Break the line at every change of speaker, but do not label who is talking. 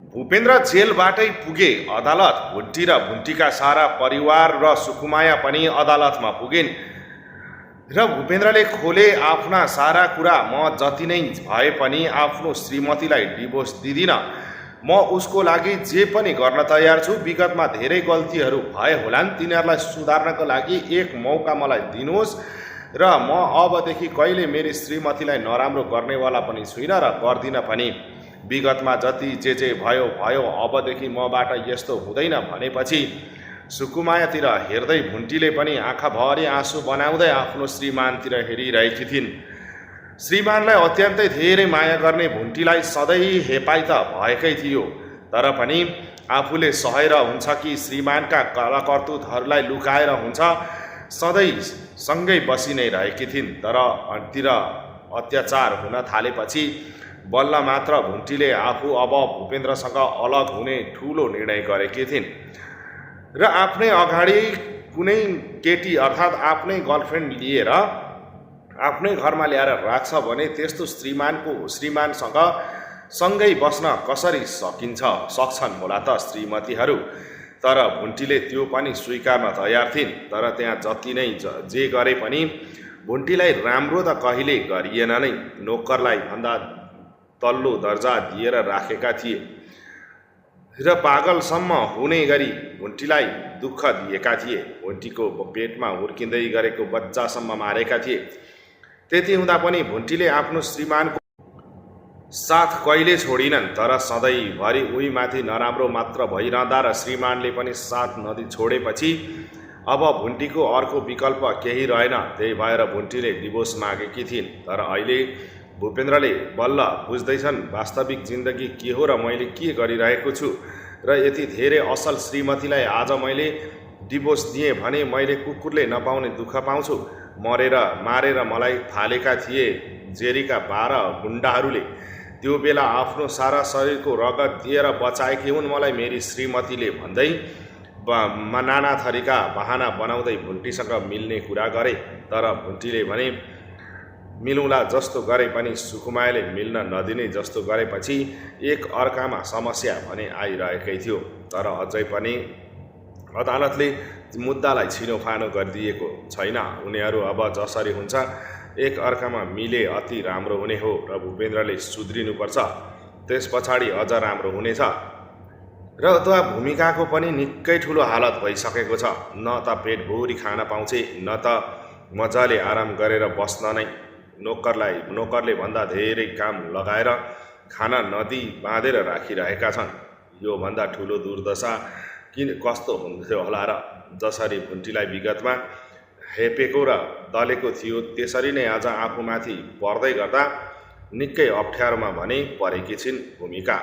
भूपेन्द्र जेलबाटै पुगे अदालत। भुन्टी र भुन्टीका सारा परिवार र सुकुमाया पनि अदालतमा पुगिन् र भूपेन्द्रले खोले आफ्ना सारा कुरा। म जति नै भए पनि आफ्नो श्रीमतीलाई डिभोर्स दिदिनँ। म उसको लागि जे पनि गर्न तयार छु। विगतमा धेरै गल्तीहरू भए होलान्, तिनीहरूलाई सुधार्नको लागि एक मौका मलाई दिनुहोस् र म अबदेखि कहिले मेरी श्रीमतीलाई नराम्रो गर्नेवाला पनि छुइनँ र गर्दिनँ पनि। विगतमा जति जे भयो भयो, अबदेखि मबाट यस्तो हुँदैन भनेपछि सुकुमायातिर हेर्दै भुन्टीले पनि आँखाभरि आँसु बनाउँदै आफ्नो श्रीमानतिर हेरिरहेकी थिइन्। श्रीमानलाई अत्यन्तै धेरै माया गर्ने भुन्टीलाई सधैँ हेपाइ त भएकै थियो, तर पनि आफूले सहेर हुन्छ कि श्रीमानका कलाकर्तुतहरूलाई लुकाएर हुन्छ, सधैँ सँगै बसी नै रहेकी थिइन्। तर तिर अत्याचार हुन थालेपछि बल्ल मात्र भुन्टीले आफू अब भूपेन्द्रसँग अलग हुने ठुलो निर्णय गरेकी थिइन् र आफ्नै अगाडि कुनै केटी अर्थात् आफ्नै गर्लफ्रेन्ड लिएर आफ्नै घरमा ल्याएर राख्छ भने त्यस्तो श्रीमानसँग सँगै बस्न कसरी सक्छन् होला त श्रीमतीहरू। तर भुन्टीले त्यो पनि स्वीकार्न तयार थिइन्। तर त्यहाँ जति नै जे गरे पनि भुन्टीलाई राम्रो त कहिले गरिएन नै। नोकरलाई भन्दा तल्लो दर्जा दिएर राखेका थिए र पागलसम्म हुने गरी भुन्टीलाई दुःख दिएका थिए। भुन्टीको पेटमा हुर्किँदै गरेको बच्चासम्म मारेका थिए। त्यति हुँदा पनि भुन्टीले आफ्नो श्रीमानको साथ कहिले छोडिनन्। तर सधैँभरि उहीमाथि नराम्रो मात्र भइरहँदा र श्रीमानले पनि साथ नदी छोडेपछि अब भुन्टीको अर्को विकल्प केही रहेन। त्यही भएर भुन्टीले डिभोर्स मागेकी थिइन्। तर अहिले भूपेन्द्रले बल्ल बुझ्दैछन् वास्तविक जिन्दगी के हो र मैले के गरिरहेको छु र यति धेरै असल श्रीमतीलाई आज मैले डिभोर्स दिएँ भने मैले कुकुरले नपाउने दुःख पाउँछु। मारेर मलाई फालेका थिए जेरीका 12 गुण्डाहरूले। त्यो बेला आफ्नो सारा शरीरको रगत दिएर बचाएकी हुन् मलाई मेरी श्रीमतीले भन्दै नाना थरीका बहाना बनाउँदै भुन्टीसँग मिल्ने कुरा गरे। तर भुन्टीले भने मिलौँला जस्तो गरे पनि सुकुमायाले मिल्न नदिने जस्तो गरेपछि एक अर्कामा समस्या भने आइरहेकै थियो। तर अझै पनि अदालतले मुद्दालाई छिनोफानो गरिदिएको छैन। उनीहरू अब जसरी हुन्छ एक अर्कामा मिले अति राम्रो हुने हो र भूपेन्द्रले सुध्रिनुपर्छ, त्यस पछाडि अझ राम्रो हुनेछ। र उता भूमिकाको पनि निकै ठुलो हालत भइसकेको छ। न त पेटभरि खान पाउँछे, न त मजाले आराम गरेर बस्न नै। नोकरले भन्दा धेरै काम लगाएर खाना नदी बाँधेर राखिरहेका छन्। योभन्दा ठुलो दुर्दशा कस्तो हुन्थ्यो होला र। जसरी भुन्टीलाई विगतमा हेपेको र दलेको थियो त्यसरी नै आज आफूमाथि पर्दै गर्दा निकै अप्ठ्यारोमा भने परेकी छिन् भूमिका।